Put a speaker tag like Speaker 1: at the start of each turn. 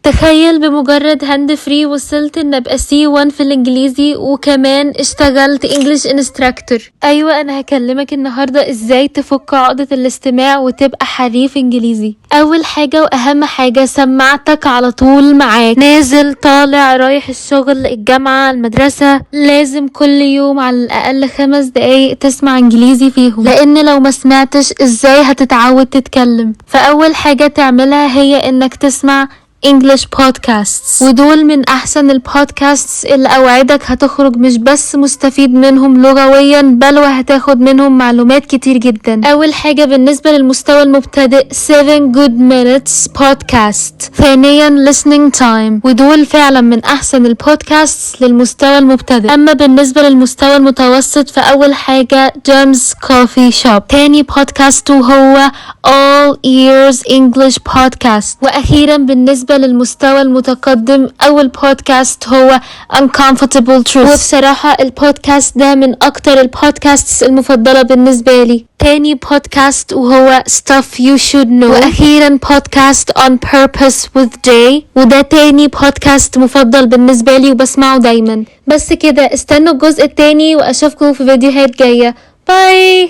Speaker 1: تخيل بمجرد هاند فري وصلت ان ابقى C1 في الانجليزي، وكمان اشتغلت انجليش انستراكتور. ايوه، انا هكلمك النهاردة ازاي تفك عقدة الاستماع وتبقى حريف انجليزي. اول حاجة واهم حاجة، سماعتك على طول معاك، نازل طالع رايح الشغل الجامعة المدرسة، لازم كل يوم على الاقل 5 دقايق تسمع انجليزي فيهم، لان لو ما سمعتش ازاي هتتعود تتكلم. فاول حاجة تعملها هي انك تسمع English podcasts، ودول من احسن البودكاستس اللي اوعدك هتخرج مش بس مستفيد منهم لغويا، بل وهتاخد منهم معلومات كتير جدا. اول حاجة بالنسبة للمستوى المبتدئ 7 good minutes podcast، ثانيا listening time، ودول فعلا من احسن البودكاستس للمستوى المبتدئ. اما بالنسبة للمستوى المتوسط فاول حاجة Jim's Coffee Shop، تاني بودكاست وهو All Ears English Podcast، واخيرا بالنسبة للمستوى المتقدم اول بودكاست هو Uncomfortable Truth، وبصراحة البودكاست ده من اكتر البودكاستس المفضلة بالنسبة لي. تاني بودكاست وهو Stuff You Should Know، واخيرا بودكاست On Purpose with Jay، وده تاني بودكاست مفضل بالنسبة لي وبسمعه دايما. بس كده، استنوا الجزء التاني واشوفكم في فيديوهات جاية. باي.